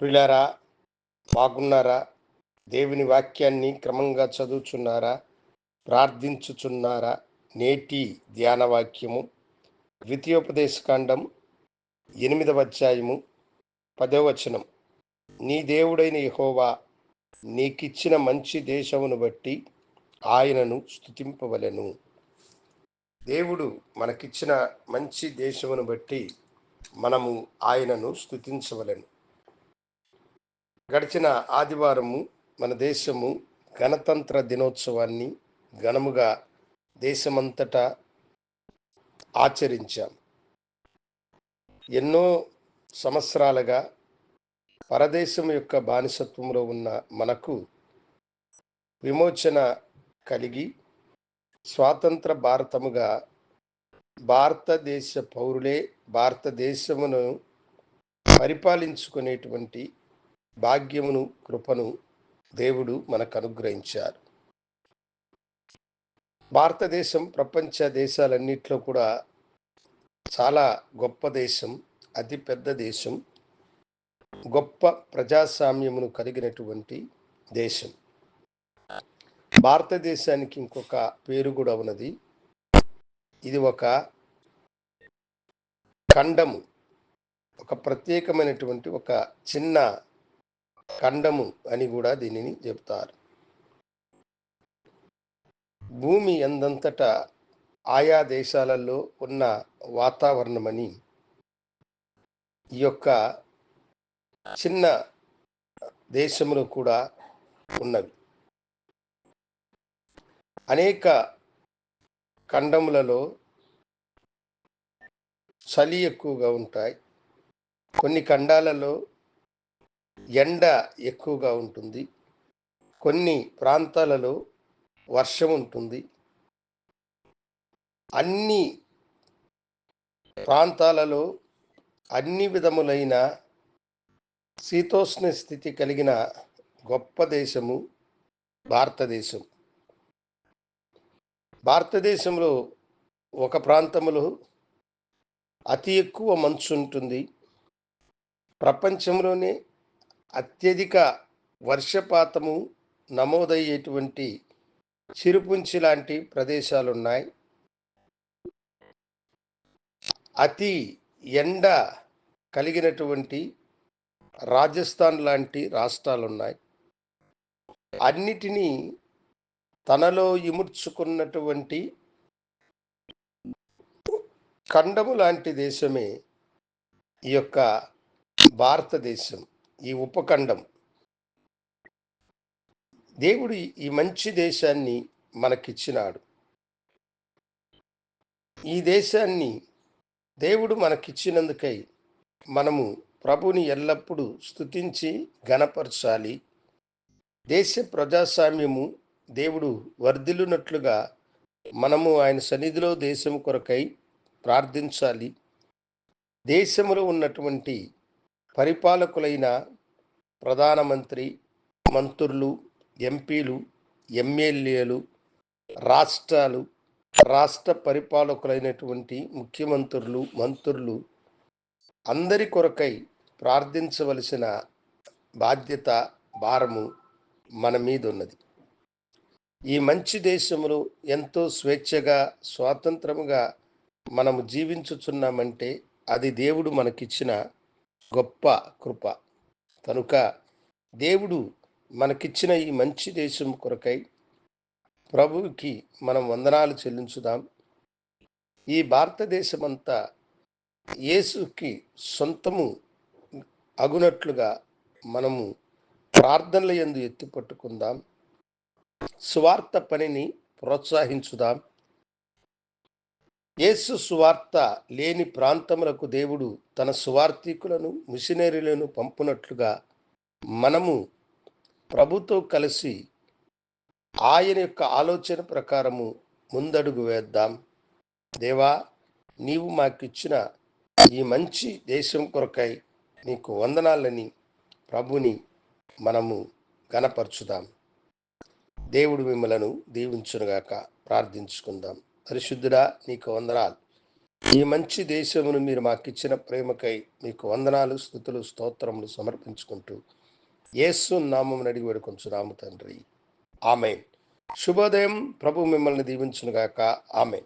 ప్రియులారా, బాగున్నారా? దేవుని వాక్యాన్ని క్రమంగా చదువుచున్నారా? ప్రార్థించుచున్నారా? నేటి ధ్యాన వాక్యము ద్వితీయోపదేశకాండం 8వ అధ్యాయము 10వ వచనం. నీ దేవుడైన యెహోవా నీకిచ్చిన మంచి దేశమును బట్టి ఆయనను స్తుతింపవలెను. దేవుడు మనకిచ్చిన మంచి దేశమును బట్టి మనము ఆయనను స్తుతించవలెను. గడిచిన ఆదివారము మన దేశము గణతంత్ర దినోత్సవాన్ని ఘనముగా దేశమంతటా ఆచరించాం. ఎన్నో సంవత్సరాలుగా పరదేశం యొక్క బానిసత్వంలో ఉన్న మనకు విమోచన కలిగి స్వాతంత్ర భారతముగా భారతదేశ పౌరులే భారతదేశమును పరిపాలించుకునేటువంటి భాగ్యమును, కృపను దేవుడు మనకు అనుగ్రహించారు. భారతదేశం ప్రపంచ దేశాలన్నింటిలో కూడా చాలా గొప్ప దేశం, అతి పెద్ద దేశం, గొప్ప ప్రజాస్వామ్యమును కలిగినటువంటి దేశం. భారతదేశానికి ఇంకొక పేరు కూడా ఉన్నది. ఇది ఒక ఖండము, ఒక ప్రత్యేకమైనటువంటి ఒక చిన్న ఖండము అని కూడా దీనిని చెబుతారు. భూమి ఎందంతటా ఆయా దేశాలలో ఉన్న వాతావరణమని ఈ యొక్క చిన్న దేశములు కూడా ఉన్నవి. అనేక ఖండములలో చలి ఎక్కువగా ఉంటాయి. కొన్ని ఖండాలలో ఎండ ఎక్కువగా ఉంటుంది. కొన్ని ప్రాంతాలలో వర్షం ఉంటుంది. అన్ని ప్రాంతాలలో అన్ని విధములైన శీతోష్ణ స్థితి కలిగిన గొప్ప దేశము భారతదేశం. భారతదేశంలో ఒక ప్రాంతంలో అతి ఎక్కువ మంచు ఉంటుంది. ప్రపంచంలోనే అత్యధిక వర్షపాతము నమోదయ్యేటువంటి చిరుపుంచి లాంటి ప్రదేశాలు ఉన్నాయి. అతి ఎండ కలిగినటువంటి రాజస్థాన్ లాంటి రాష్ట్రాలు ఉన్నాయి. అన్నిటినీ తనలో ఇముడ్చుకున్నటువంటి ఖండము లాంటి దేశమే ఈ యొక్క భారతదేశం, ఈ ఉపఖండం. దేవుడు ఈ మంచి దేశాన్ని మనకిచ్చినాడు. ఈ దేశాన్ని దేవుడు మనకిచ్చినందుకై మనము ప్రభుని ఎల్లప్పుడూ స్తుతించి ఘనపరచాలి. దేశ ప్రజాస్వామ్యము దేవుడు వర్ధిల్లునట్లుగా మనము ఆయన సన్నిధిలో దేశం కొరకై ప్రార్థించాలి. దేశంలో ఉన్నటువంటి పరిపాలకులైన ప్రధానమంత్రి, మంత్రులు, ఎంపీలు, ఎమ్మెల్యేలు, రాష్ట్ర పరిపాలకులైనటువంటి ముఖ్యమంత్రులు, మంత్రులు అందరి కొరకై ప్రార్థించవలసిన బాధ్యత, భారము మన మీద ఉన్నది. ఈ మంచి దేశంలో ఎంతో స్వేచ్ఛగా, స్వాతంత్రముగా మనము జీవించుచున్నామంటే అది దేవుడు మనకిచ్చిన గొప్ప కృప. కనుక దేవుడు మనకిచ్చిన ఈ మంచి దేశం కొరకై ప్రభువుకి మనం వందనాలు చెల్లించుదాం. ఈ భారతదేశమంతా యేసుకి సొంతము అగునట్లుగా మనము ప్రార్థనల యందు ఎత్తిపట్టుకుందాం. సువార్త పనిని ప్రోత్సహించుదాం. యేసు సువార్త లేని ప్రాంతములకు దేవుడు తన సువార్థికులను, మిషనరీలను పంపునట్లుగా మనము ప్రభుతో కలిసి ఆయన యొక్క ఆలోచన ప్రకారము ముందడుగు వేద్దాం. దేవా, నీవు మాకిచ్చిన ఈ మంచి దేశం కొరకై నీకు వందనాలని ప్రభుని మనము ఘనపరచుదాం. దేవుడు మిమ్మలను దీవించునుగాక. ప్రార్థించుకుందాం. పరిశుద్ధుడా, నీకు వందనాలు. ఈ మంచి దేశమును మీరు మాకిచ్చిన ప్రేమకై మీకు వందనాలు, స్తుతులు, స్తోత్రములు సమర్పించుకుంటూ యేసు నామమున అడిగి వేడుకొంచున్నాము తండ్రి. ఆమేన్. శుభోదయం. ప్రభు మిమ్మల్ని దీవించునుగాక. ఆమేన్.